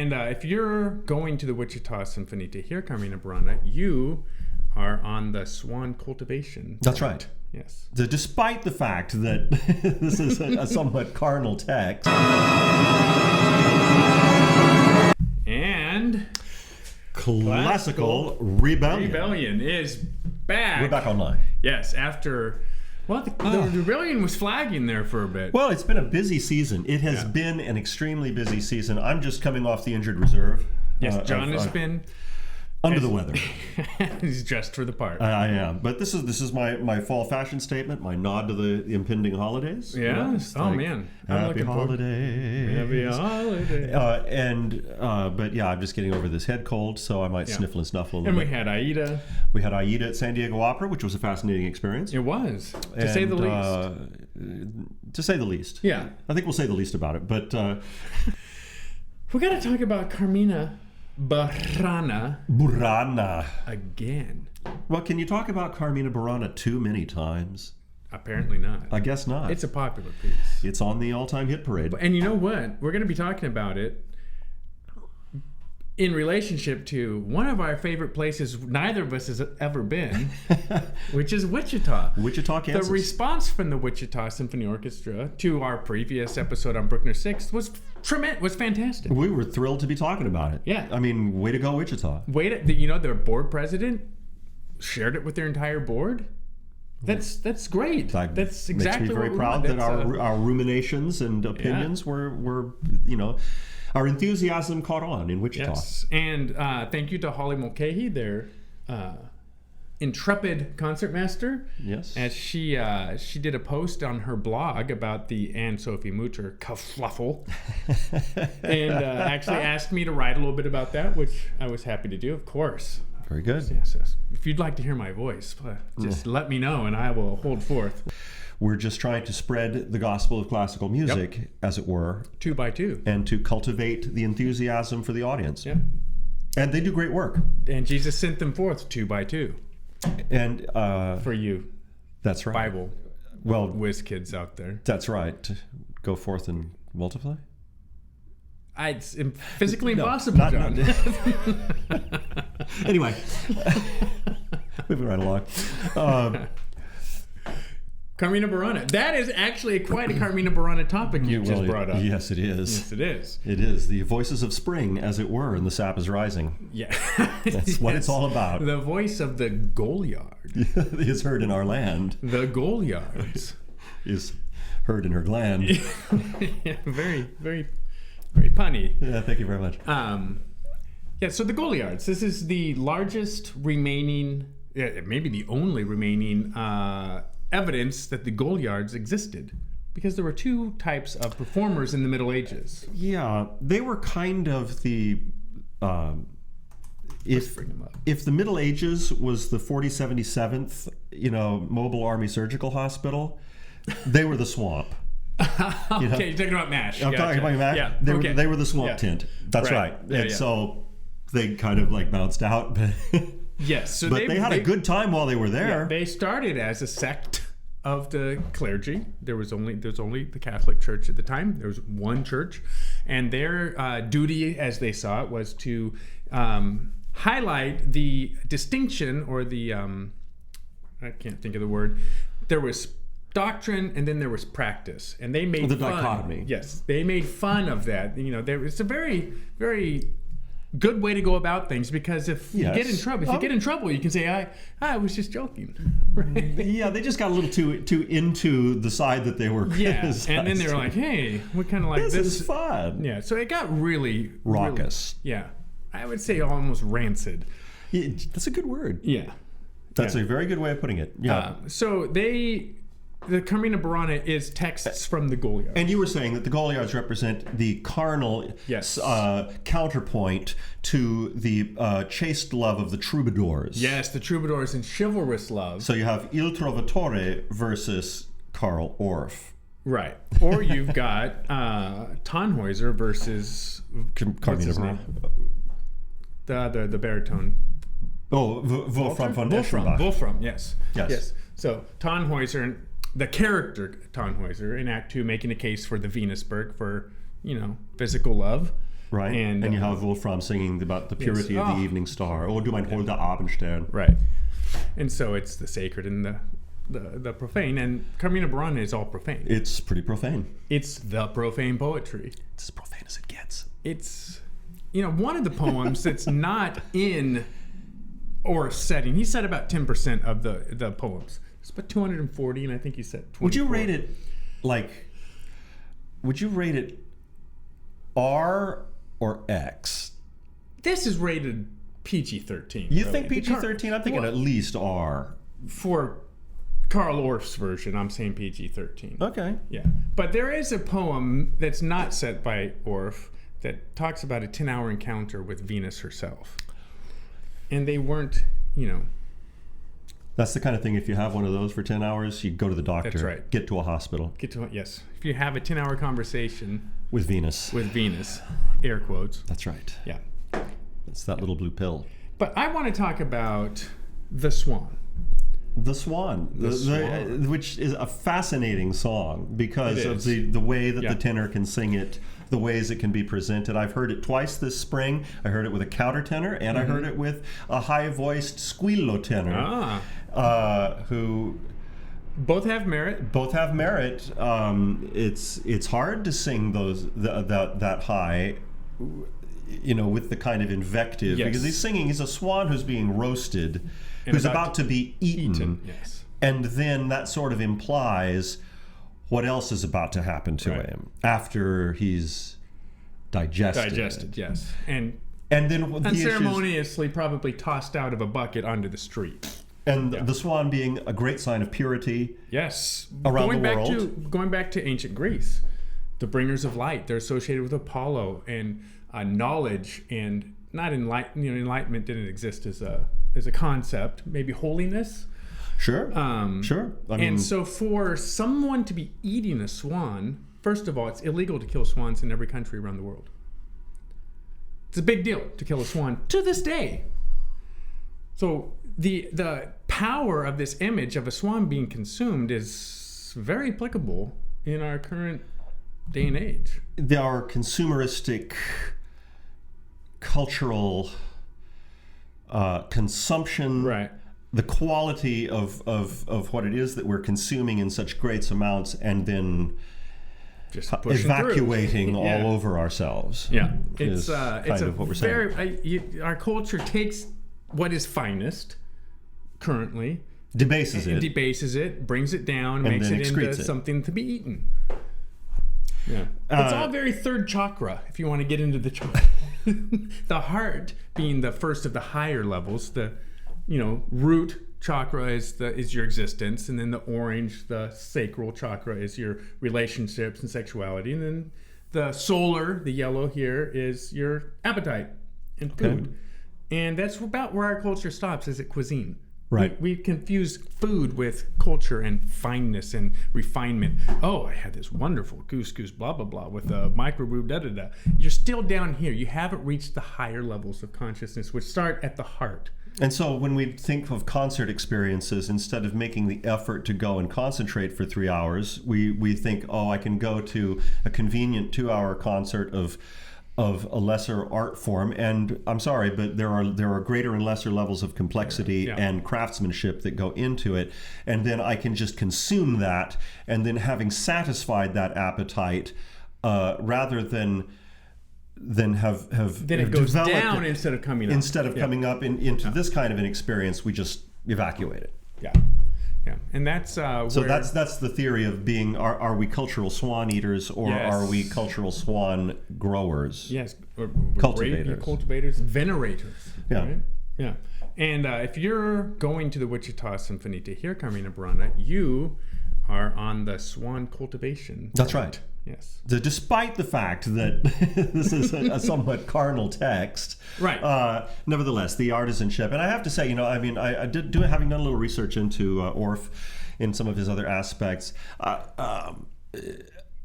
And if you're going to the Wichita Symphony to hear Carmina Burana, you are on the swan cultivation. That's right. Yes. Despite the fact that this is a somewhat carnal text. And Classical Rebellion. Rebellion is back. We're back online. Yes, after... Well, the rebellion was flagging there for a bit. Well, it's been a busy season. It has been an extremely busy season. I'm just coming off the injured reserve. Yes, John has been... Under the weather. He's dressed for the part. I am. But this is my fall fashion statement, my nod to the impending holidays. Yeah. Man. Happy holidays. Happy holidays. But yeah, I'm just getting over this head cold, so I might sniffle and snuffle a little bit. And we had Aida. We had Aida at San Diego Opera, which was a fascinating experience. It was, to say the least. To say the least. Yeah. I think we'll say the least about it. But we got to talk about Carmina Burana again. Well, can you talk about Carmina Burana too many times? Apparently not. I guess not. It's a popular piece. It's on the all-time hit parade. And you know what? We're going to be talking about it in relationship to one of our favorite places neither of us has ever been, which is Wichita. Wichita, Kansas. The response from the Wichita Symphony Orchestra to our previous episode on Bruckner 6 was tremendous, was fantastic. We were thrilled to be talking about it. Yeah. I mean, way to go, Wichita. Their board president shared it with their entire board. That's great. That's exactly makes me very proud that our ruminations and opinions were our enthusiasm caught on in Wichita. Yes, and thank you to Holly Mulcahy, their intrepid concertmaster. Yes, as she did a post on her blog about the Anne Sophie Mutter kerfluffle, and actually asked me to write a little bit about that, which I was happy to do, of course. Very good. Yes. If you'd like to hear my voice, just let me know and I will hold forth. We're just trying to spread the gospel of classical music, as it were. 2 by 2. And to cultivate the enthusiasm for the audience. Yep. And they do great work. And Jesus sent them forth 2 by 2. And for you. That's right. Bible. Well, whiz kids out there. That's right. To go forth and multiply? It's physically impossible, John. Anyway. Moving right along. Carmina Burana. That is actually quite a Carmina Burana topic you just brought up. Yes, it is. Yes, it is. It is. The voices of spring, as it were, and the sap is rising. Yeah. That's what it's all about. The voice of the Goliard is heard in our land. The Goliards. Is heard in her gland. Yeah, very, very, very punny. Yeah, thank you very much. So the Goliards. This is the largest remaining, maybe the only remaining evidence that the Goliards existed, because there were 2 types of performers in the Middle Ages. Yeah, they were kind of the if the Middle Ages was the 4077th, Mobile Army Surgical Hospital, they were the swamp. Okay, you're talking about MASH. I'm talking about MASH. Yeah. They were the swamp tent. That's right. And so they kind of bounced out. Yes, so they had a good time while they were there. Yeah, they started as a sect of the clergy. There's only the Catholic Church at the time. There was one church, and their duty, as they saw it, was to highlight the distinction, or the I can't think of the word. There was doctrine, and then there was practice, and they made the fun. dichotomy. Yes, they made fun of that. It's a very, very good way to go about things, because if you get in trouble, you can say, I was just joking. Right? Yeah, they just got a little too into the side that they were criticizing. And then they were like, hey, we kind of like this. This is fun. Yeah, so it got really raucous. I would say almost rancid. Yeah, that's a good word. Yeah. That's a very good way of putting it. Yeah. So the Carmina Burana is texts from the Goliards. And you were saying that the Goliards represent the carnal counterpoint to the chaste love of the troubadours. Yes, the troubadours and chivalrous love. So you have Il Trovatore versus Karl Orff. Right. Or you've got Tannhäuser versus Carmina Burana. The baritone. Oh, Wolfram von Eschenbach. Wolfram, yes. So Tannhäuser, the character Tannhäuser in Act 2, making a case for the Venusberg for, physical love. Right. And you have Wolfram singing about the purity of the evening star. Oh, du mein holder Abendstern. Right. And so it's the sacred and the profane. And Carmina Burana is all profane. It's pretty profane. It's the profane poetry. It's as profane as it gets. It's, one of the poems that's not in Orff's setting. He said about 10% of the poems. It's about 240, and I think he said 24. Would you rate it R or X? This is rated PG-13. You think PG-13? I'm thinking at least R. For Karl Orff's version, I'm saying PG-13. Okay. Yeah. But there is a poem that's not set by Orff that talks about a 10-hour encounter with Venus herself. And they weren't, That's the kind of thing, if you have one of those for 10 hours, you go to the doctor. That's right. Get to a hospital. Yes. If you have a 10-hour conversation with Venus, air quotes. That's right. Yeah. It's that little blue pill. But I want to talk about The Swan. The Swan, which is a fascinating song because of the way that the tenor can sing it, the ways it can be presented. I've heard it twice this spring. I heard it with a countertenor, and I heard it with a high-voiced squillo tenor, who both have merit. It's hard to sing that high, with the kind of invective, because he's a swan who's being roasted, who's about to be eaten. Yes. And then that sort of implies what else is about to happen to him after he's digested. Yes. And then unceremoniously probably tossed out of a bucket onto the street. And the swan being a great sign of purity. Yes. Around the world. Going back to ancient Greece, the bringers of light, they're associated with Apollo and knowledge, and not enlightenment. Enlightenment didn't exist as a concept. Maybe holiness. Sure. Sure. So for someone to be eating a swan, first of all, it's illegal to kill swans in every country around the world. It's a big deal to kill a swan to this day. So the power of this image of a swan being consumed is very applicable in our current day and age. Our consumeristic cultural consumption, right? The quality of what it is that we're consuming in such great amounts, and then just evacuating all over ourselves. Yeah, it's kind of what we're saying. Our culture takes what is finest currently, debases it, brings it down, makes it into something to be eaten. Yeah, it's all very third chakra. If you want to get into the chakra, the heart being the first of the higher levels. The root chakra is your existence, and then the orange, the sacral chakra, is your relationships and sexuality, and then the solar, the yellow here, is your appetite and food. Okay. And that's about where our culture stops, is at cuisine. Right. We confuse food with culture and fineness and refinement. Oh, I had this wonderful goose, blah, blah, blah, with a microbrew, da-da-da. You're still down here. You haven't reached the higher levels of consciousness, which start at the heart. And so when we think of concert experiences, instead of making the effort to go and concentrate for 3 hours, we think, I can go to a convenient 2-hour concert of a lesser art form, and I'm sorry, but there are greater and lesser levels of complexity and craftsmanship that go into it, and then I can just consume that, and then having satisfied that appetite, rather than have then it goes down instead of coming up. Coming up into this kind of an experience, we just evacuate it. Yeah. Yeah, and that's that's the theory of being. Are we cultural swan eaters, or are we cultural swan growers? Yes, or cultivators, venerators. Yeah, right? Yeah. And if you're going to the Wichita Symphony to hear Carmina Burana, you are on the swan cultivation. That's right. Yes. Despite the fact that this is a somewhat carnal text, right? Nevertheless, the artisanship, and I have to say, I did having done a little research into Orff in some of his other aspects.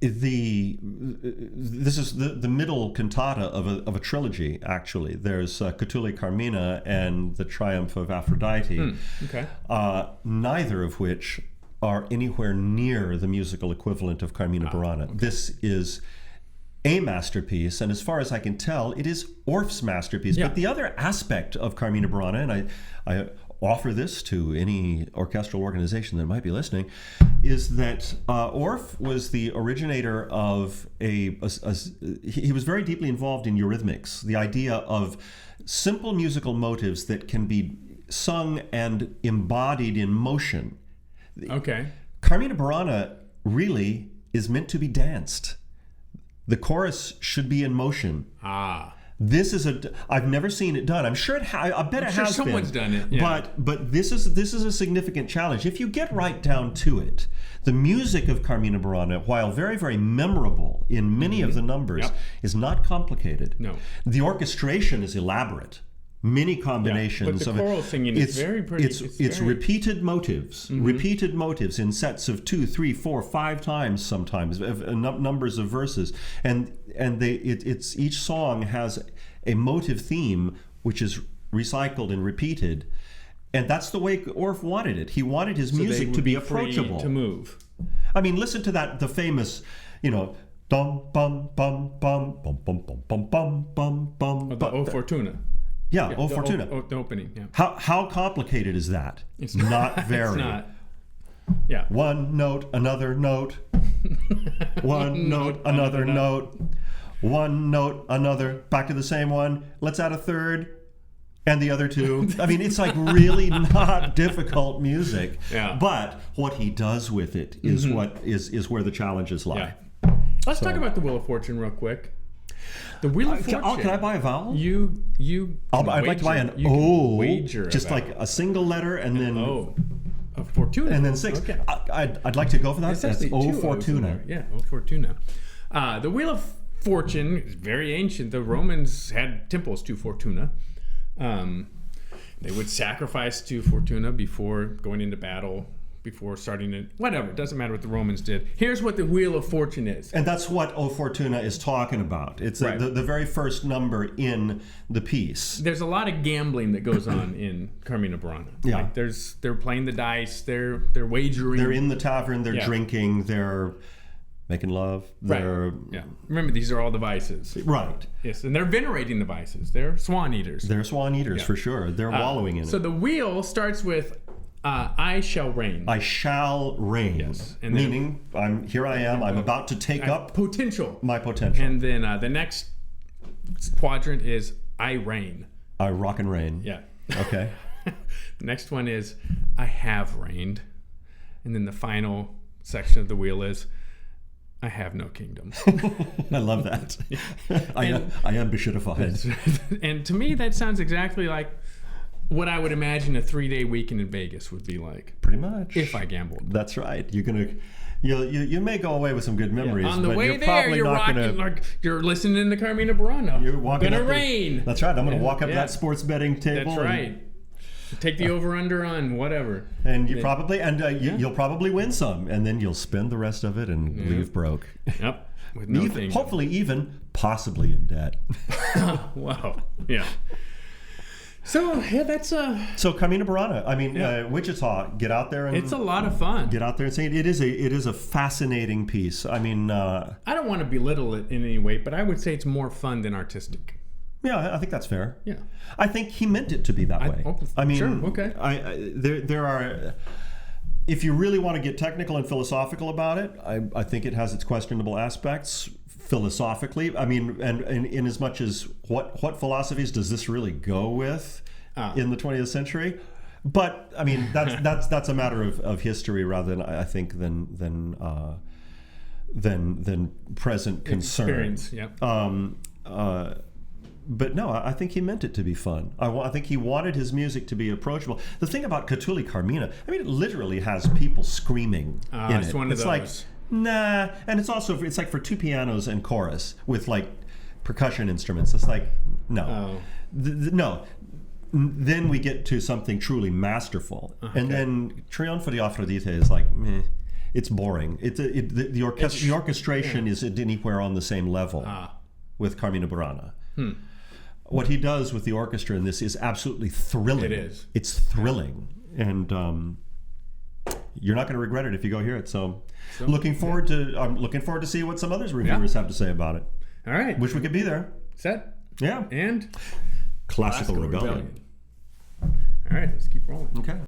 This is the middle cantata of a trilogy. Actually, there's Catulle Carmina and the Triumph of Aphrodite. Okay. Neither of which are anywhere near the musical equivalent of Carmina Burana. This is a masterpiece, and as far as I can tell, it is Orff's masterpiece. Yeah. But the other aspect of Carmina Burana, and I offer this to any orchestral organization that might be listening, is that Orff was the originator of he was very deeply involved in eurythmics, the idea of simple musical motives that can be sung and embodied in motion. Okay. Carmina Burana really is meant to be danced. The chorus should be in motion. This is I've never seen it done. I'm sure I bet it has someone's been. done it. Yeah. But this is a significant challenge. If you get right down to it, the music of Carmina Burana, while very, very memorable in many of the numbers, is not complicated. No. The orchestration is elaborate. Many combinations but of the it. choral singing is very pretty. It's repeated motives, repeated motives in sets of 2, 3, 4, 5 times sometimes, numbers of verses, and each song has a motive theme which is recycled and repeated, and that's the way Orff wanted it. He wanted his music to be approachable, to move. I mean, listen to the famous, dum bum bum bum bum bum bum bum bum bum bum. The O Fortuna. Yeah, O Fortuna. The opening, yeah. How complicated is that? It's not very. It's not. Yeah. One note, another note. One note, another note. One note, another. Back to the same one. Let's add a third. And the other two. I mean, it's like really not difficult music. Yeah. But what he does with it is what is where the challenges lie. Yeah. Let's talk about the Wheel of Fortune real quick. The Wheel of Fortune. Can I buy a vowel? I'd like to buy an O, just like a single letter, and then a Fortuna, and then 6. Okay. I'd like to go for that. That's O Fortuna. Yeah, O Fortuna. The Wheel of Fortune is very ancient. The Romans had temples to Fortuna. They would sacrifice to Fortuna before going into battle. Before starting it, whatever, it doesn't matter what the Romans did. Here's what the Wheel of Fortune is. And that's what O Fortuna is talking about. It's the very first number in the piece. There's a lot of gambling that goes on in Carmina Burana. Yeah. Like they're playing the dice, they're wagering. They're in the tavern, they're drinking, they're making love. They're Remember, these are all the vices. Right. Yes, and they're venerating the vices. They're swan eaters. They're swan eaters for sure. They're wallowing in it. So the wheel starts with I shall reign. I shall reign. Yes. And meaning, I'm about to take up potential. My potential. And then the next quadrant is I reign. I rock and reign. Yeah. Okay. The next one is I have reigned. And then the final section of the wheel is I have no kingdom. I love that. I am beatified. And to me, that sounds exactly like what I would imagine a 3-day weekend in Vegas would be like. Pretty much. If I gambled. That's right. You may go away with some good memories. On the but way you're there, probably you're not rocking, like you're listening to Carmina Burana. You're walking gonna reign. That's right. I'm gonna walk up that sports betting table. That's right. Take the over under on whatever. And you'll probably win some, and then you'll spend the rest of it and leave broke. Yep. With no thing. Hopefully even possibly in debt. Wow. Yeah. So that's So Carmina Burana. I mean, Wichita. Get out there and it's a lot of fun. Get out there and say it is a fascinating piece. I mean, I don't want to belittle it in any way, but I would say it's more fun than artistic. Yeah, I think that's fair. Yeah, I think he meant it to be that way. I mean, sure, okay. There are. If you really want to get technical and philosophical about it, I think it has its questionable aspects. Philosophically, I mean, and in as much as what philosophies does this really go with in the 20th century? But I mean, that's a matter of history rather than I think than present concern. Experience, yeah. But no, I think he meant it to be fun. I think he wanted his music to be approachable. The thing about Catulle Carmina, I mean, it literally has people screaming in it. It's one of those. Like, nah, and it's like for 2 pianos and chorus with like percussion instruments. It's like no, no. Then we get to something truly masterful, and then Trionfo di Afrodite is like meh. It's boring. The orchestration isn't anywhere on the same level with Carmina Burana. What he does with the orchestra in this is absolutely thrilling. It is. It's thrilling, and you're not going to regret it if you go hear it. So looking forward to see what some others reviewers have to say about it. All right. Wish we could be there. Set. Yeah. And Classical Rebellion. All right, let's keep rolling. Okay.